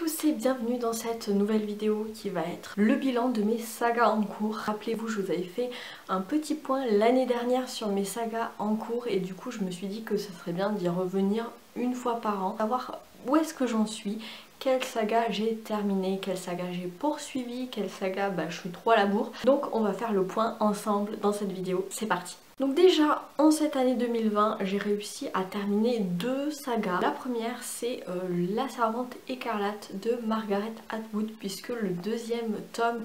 tous et bienvenue dans cette nouvelle vidéo qui va être le bilan de mes sagas en cours. Rappelez-vous, je vous avais fait un petit point l'année dernière sur mes sagas en cours et du coup je me suis dit que ça serait bien d'y revenir une fois par an, savoir où est-ce que j'en suis, quelle saga j'ai terminé, quelle saga j'ai poursuivi, quelle saga je suis trop à la bourre. Donc on va faire le point ensemble dans cette vidéo, c'est parti. Donc déjà, en cette année 2020, j'ai réussi à terminer deux sagas. La première, c'est La Servante écarlate de Margaret Atwood, puisque le deuxième tome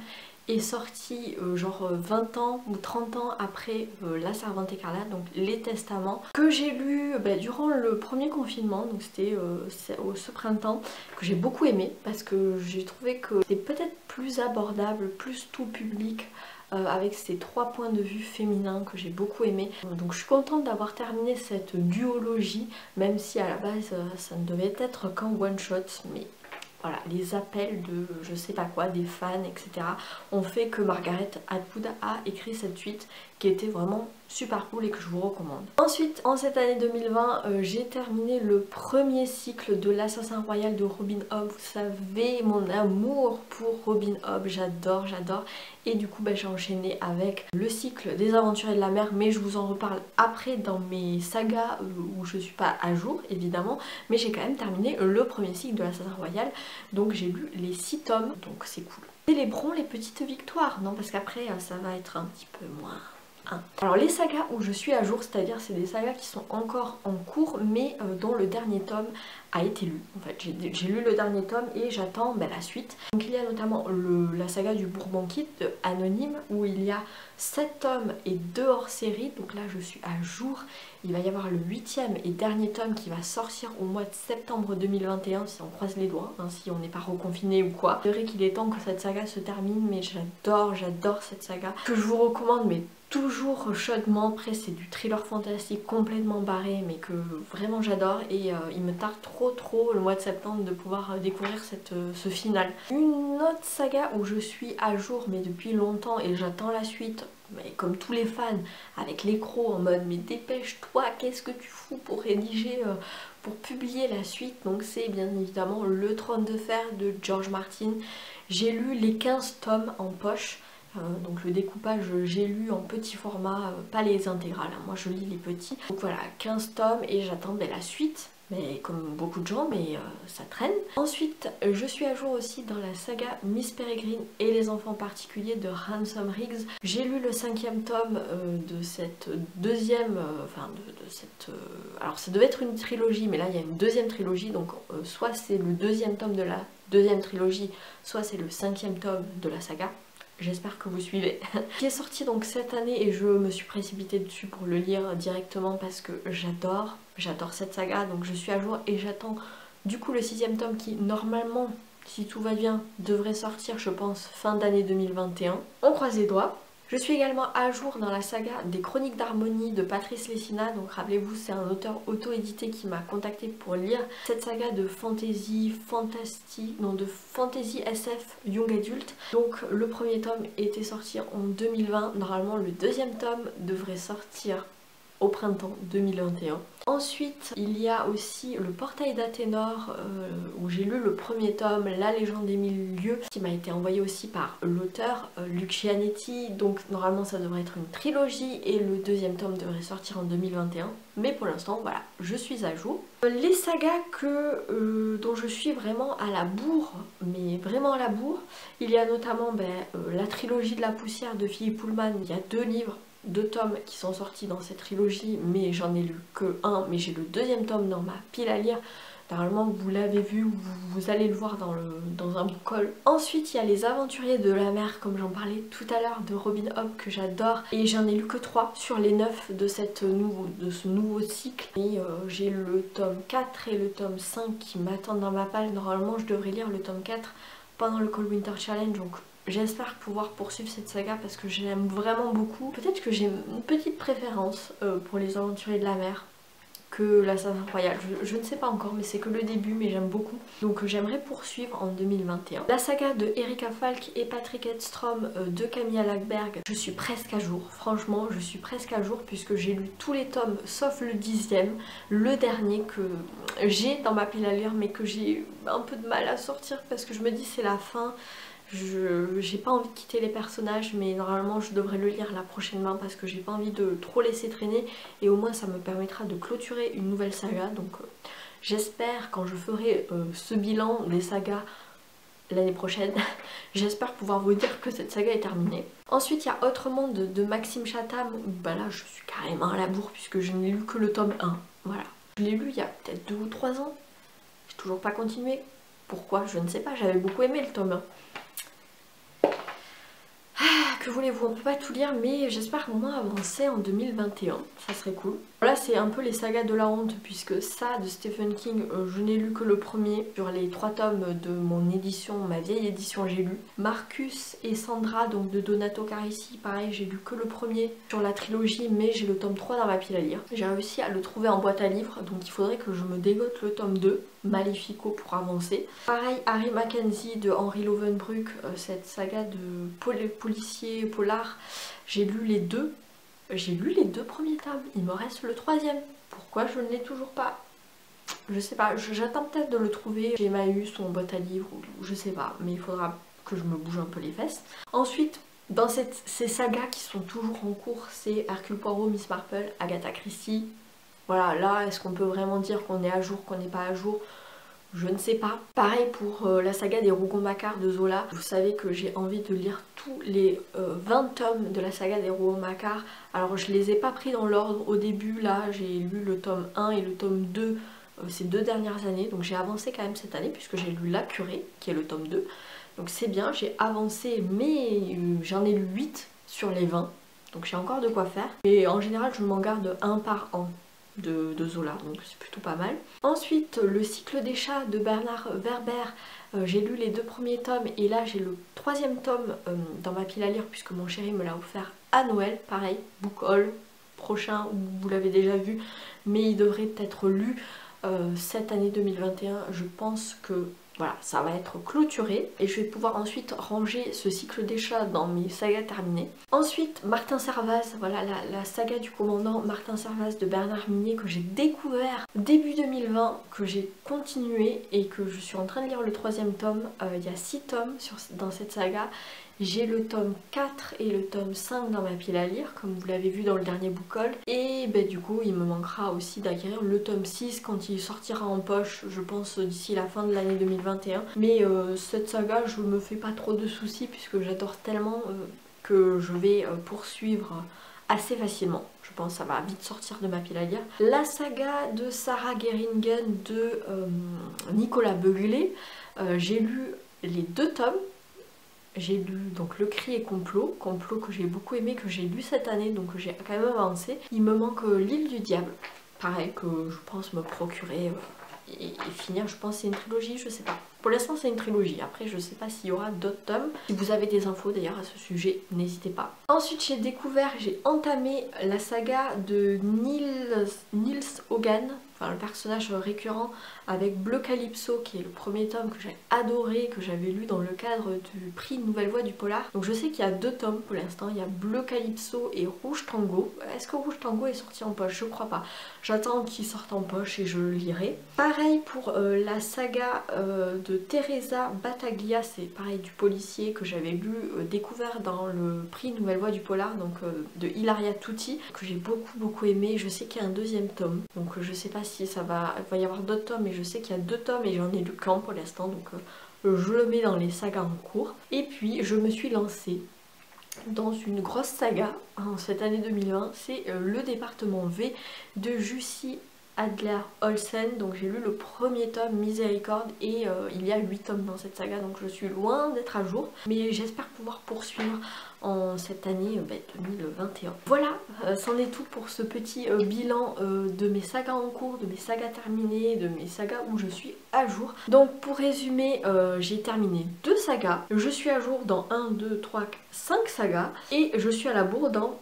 est sorti genre 20 ans ou 30 ans après La Servante écarlate, donc les Testaments, que j'ai lu durant le premier confinement, donc c'était ce printemps, que j'ai beaucoup aimé, parce que j'ai trouvé que c'était peut-être plus abordable, plus tout public, avec ces trois points de vue féminins que j'ai beaucoup aimé. Donc je suis contente d'avoir terminé cette duologie, même si à la base ça ne devait être qu'en one shot, mais voilà, les appels de je sais pas quoi, des fans, etc. ont fait que Margaret Atwood a écrit cette suite qui était vraiment super cool et que je vous recommande. Ensuite, en cette année 2020, j'ai terminé le premier cycle de l'Assassin Royal de Robin Hobb. Vous savez mon amour pour Robin Hobb, j'adore. Et du coup j'ai enchaîné avec le cycle des Aventuriers de la Mer, mais je vous en reparle après dans mes sagas où je suis pas à jour évidemment, mais j'ai quand même terminé le premier cycle de l'Assassin Royal, donc j'ai lu les 6 tomes, donc c'est cool. Célébrons les petites victoires, non parce qu'après ça va être un petit peu moins... Alors les sagas où je suis à jour, c'est-à-dire c'est des sagas qui sont encore en cours mais dont le dernier tome a été lu. En fait j'ai lu le dernier tome et j'attends la suite. Donc il y a notamment la saga du Bourbon Kid de Anonyme où il y a 7 tomes et 2 hors-série. Donc là je suis à jour. Il va y avoir le 8e et dernier tome qui va sortir au mois de septembre 2021 si on croise les doigts, si on n'est pas reconfiné ou quoi. C'est vrai qu'il est temps que cette saga se termine mais j'adore cette saga que je vous recommande mais toujours chaudement. Après c'est du thriller fantastique complètement barré mais que vraiment j'adore et il me tarde trop le mois de septembre de pouvoir découvrir ce final. Une autre saga où je suis à jour mais depuis longtemps et j'attends la suite, mais comme tous les fans, avec l'écro en mode mais dépêche-toi, qu'est-ce que tu fous pour rédiger, pour publier la suite. Donc c'est bien évidemment Le Trône de Fer de George Martin. J'ai lu les 15 tomes en poche. Donc le découpage j'ai lu en petit format, pas les intégrales, moi je lis les petits. Donc voilà, 15 tomes et j'attends la suite, mais comme beaucoup de gens, mais ça traîne. Ensuite je suis à jour aussi dans la saga Miss Peregrine et les enfants particuliers de Ransom Riggs. J'ai lu le 5e tome de cette deuxième, alors ça devait être une trilogie mais là il y a une deuxième trilogie, donc soit c'est le 2e tome de la deuxième trilogie, soit c'est le 5e tome de la saga. J'espère que vous suivez. Qui est sorti donc cette année et je me suis précipitée dessus pour le lire directement parce que j'adore cette saga, donc je suis à jour et j'attends du coup le 6e tome qui normalement, si tout va bien, devrait sortir je pense fin d'année 2021. On croise les doigts. Je suis également à jour dans la saga des Chroniques d'Harmonie de Patrice Lessina. Donc rappelez-vous, c'est un auteur auto-édité qui m'a contacté pour lire cette saga de fantasy SF Young Adult. Donc le premier tome était sorti en 2020. Normalement le 2e tome devrait sortir au printemps 2021. Ensuite, il y a aussi le Portail d'Athénor où j'ai lu le premier tome, La Légende des Mille Lieux, qui m'a été envoyé aussi par l'auteur Lucianetti. Donc normalement ça devrait être une trilogie et le 2e tome devrait sortir en 2021. Mais pour l'instant, voilà, je suis à jour. Les sagas dont je suis vraiment à la bourre, mais vraiment à la bourre, il y a notamment la trilogie de la poussière de Philippe Pullman. Il y a 2 livres, 2 tomes qui sont sortis dans cette trilogie, mais j'en ai lu que 1, mais j'ai le 2e tome dans ma pile à lire. Normalement vous l'avez vu, vous allez le voir dans un book haul. Ensuite il y a Les Aventuriers de la Mer, comme j'en parlais tout à l'heure, de Robin Hobb, que j'adore. Et j'en ai lu que 3 sur les 9 de ce nouveau cycle. Et j'ai le tome 4 et le tome 5 qui m'attendent dans ma palle. Normalement je devrais lire le tome 4 pendant le Cold Winter Challenge, donc j'espère pouvoir poursuivre cette saga parce que j'aime vraiment beaucoup. Peut-être que j'ai une petite préférence pour Les Aventuriers de la Mer. que l'Assassin Royal. Je ne sais pas encore, mais c'est que le début, mais j'aime beaucoup. Donc j'aimerais poursuivre en 2021. La saga de Erika Falk et Patrick Edstrom de Camilla Lackberg, je suis presque à jour. Franchement, je suis presque à jour puisque j'ai lu tous les tomes, sauf le 10e, le dernier que j'ai dans ma pile à lire, mais que j'ai un peu de mal à sortir parce que je me dis c'est la fin. J'ai pas envie de quitter les personnages, mais normalement je devrais le lire là prochainement parce que j'ai pas envie de trop laisser traîner et au moins ça me permettra de clôturer une nouvelle saga. Donc j'espère quand je ferai ce bilan des sagas l'année prochaine, j'espère pouvoir vous dire que cette saga est terminée. Ensuite il y a Autre Monde de Maxime Chatham, bah là je suis carrément à la bourre puisque je n'ai lu que le tome 1, voilà. Je l'ai lu il y a peut-être 2 ou 3 ans, j'ai toujours pas continué. Pourquoi? Je ne sais pas, j'avais beaucoup aimé le tome 1. Que voulez-vous, on peut pas tout lire, mais j'espère au moins avancer en 2021, ça serait cool. Là c'est un peu les sagas de la honte, puisque ça de Stephen King, je n'ai lu que le premier. Sur les 3 tomes de mon édition, ma vieille édition, j'ai lu. Marcus et Sandra, donc de Donato Carisi, pareil, j'ai lu que le premier sur la trilogie, mais j'ai le tome 3 dans ma pile à lire. J'ai réussi à le trouver en boîte à livres, donc il faudrait que je me dégote le tome 2, Malefico, pour avancer. Pareil, Harry Mackenzie de Henry Lovenbruck, cette saga de policier polar, j'ai lu les 2. J'ai lu les 2 premiers tomes, il me reste le 3e. Pourquoi je ne l'ai toujours pas? Je sais pas, j'attends peut-être de le trouver chez Emmaüs ou en boîte à livres, ou je sais pas, mais il faudra que je me bouge un peu les fesses. Ensuite, dans ces sagas qui sont toujours en cours, c'est Hercule Poirot, Miss Marple, Agatha Christie. Voilà, là, est-ce qu'on peut vraiment dire qu'on est à jour, qu'on n'est pas à jour? Je ne sais pas. Pareil pour la saga des Rougon-Macquart de Zola. Vous savez que j'ai envie de lire tous les 20 tomes de la saga des Rougon-Macquart. Alors je les ai pas pris dans l'ordre au début. Là j'ai lu le tome 1 et le tome 2 ces 2 dernières années. Donc j'ai avancé quand même cette année puisque j'ai lu La Curée qui est le tome 2. Donc c'est bien, j'ai avancé mais j'en ai lu 8 sur les 20. Donc j'ai encore de quoi faire. Et en général je m'en garde un par an de Zola, donc c'est plutôt pas mal. Ensuite, le cycle des chats de Bernard Werber, j'ai lu les 2 premiers tomes et là j'ai le 3e tome dans ma pile à lire puisque mon chéri me l'a offert à Noël, pareil, book haul prochain, vous l'avez déjà vu, mais il devrait être lu cette année 2021. Je pense que voilà, ça va être clôturé et je vais pouvoir ensuite ranger ce cycle des chats dans mes sagas terminées. Ensuite, Martin Servaz, voilà la saga du commandant Martin Servaz de Bernard Minet que j'ai découvert début 2020, que j'ai continué et que je suis en train de lire le 3e tome. Il y a 6 tomes dans cette saga. J'ai le tome 4 et le tome 5 dans ma pile à lire, comme vous l'avez vu dans le dernier book haul. Et ben, du coup, il me manquera aussi d'acquérir le tome 6 quand il sortira en poche, je pense d'ici la fin de l'année 2021. Mais cette saga, je me fais pas trop de soucis puisque j'adore tellement que je vais poursuivre assez facilement. Je pense que ça va vite sortir de ma pile à lire. La saga de Sarah Geringen de Nicolas Beuglé, j'ai lu les 2 tomes. J'ai lu donc Le Cri et Complot que j'ai beaucoup aimé, que j'ai lu cette année, donc j'ai quand même avancé. Il me manque L'Île du Diable, pareil, que je pense me procurer et finir. Je pense que c'est une trilogie, je sais pas. Pour l'instant c'est une trilogie, après je sais pas s'il y aura d'autres tomes. Si vous avez des infos d'ailleurs à ce sujet, n'hésitez pas. Ensuite j'ai entamé la saga de Niels Hogan, enfin le personnage récurrent avec Bleu Calypso qui est le premier tome que j'ai adoré, que j'avais lu dans le cadre du prix Nouvelle Voix du Polar. Donc je sais qu'il y a 2 tomes pour l'instant, il y a Bleu Calypso et Rouge Tango. Est-ce que Rouge Tango est sorti en poche? Je crois pas. J'attends qu'il sorte en poche et je le lirai. Pareil pour la saga de Teresa Battaglia, c'est pareil du policier que j'avais lu, découvert dans le prix Nouvelle Voix du Polar, donc de Ilaria Tutti, que j'ai beaucoup aimé. Je sais qu'il y a un 2e tome, donc je sais pas si il va y avoir d'autres tomes, mais je sais qu'il y a 2 tomes et j'en ai lu qu'un pour l'instant, donc je le mets dans les sagas en cours. Et puis je me suis lancée dans une grosse saga en cette année 2020, c'est le département V de Jussi Adler Olsen. Donc j'ai lu le premier tome Miséricorde et il y a 8 tomes dans cette saga, donc je suis loin d'être à jour, mais j'espère pouvoir poursuivre en cette année 2021. Voilà, c'en est tout pour ce petit bilan de mes sagas en cours, de mes sagas terminées, de mes sagas où je suis à jour. Donc pour résumer, j'ai terminé 2 sagas, je suis à jour dans 1, 2, 3, 5 sagas et je suis à la bourre dans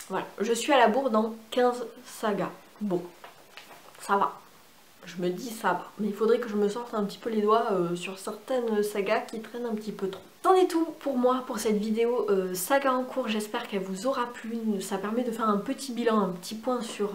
Voilà, je suis à la bourre dans 15 sagas. Bon, ça va. Je me dis ça va, mais il faudrait que je me sorte un petit peu les doigts sur certaines sagas qui traînent un petit peu trop. C'en est tout pour moi pour cette vidéo saga en cours, j'espère qu'elle vous aura plu. Ça permet de faire un petit bilan, un petit point sur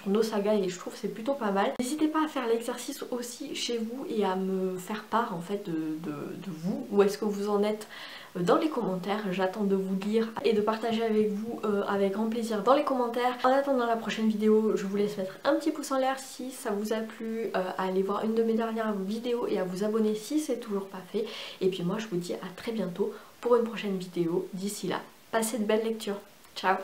nos sagas et je trouve que c'est plutôt pas mal. N'hésitez pas à faire l'exercice aussi chez vous et à me faire part en fait de vous, où est-ce que vous en êtes dans les commentaires. J'attends de vous lire et de partager avec vous avec grand plaisir dans les commentaires. En attendant la prochaine vidéo, je vous laisse mettre un petit pouce en l'air si ça vous a plu, à aller voir une de mes dernières vidéos et à vous abonner si c'est toujours pas fait. Et puis moi je vous dis à très bientôt pour une prochaine vidéo. D'ici là, passez de belles lectures. Ciao!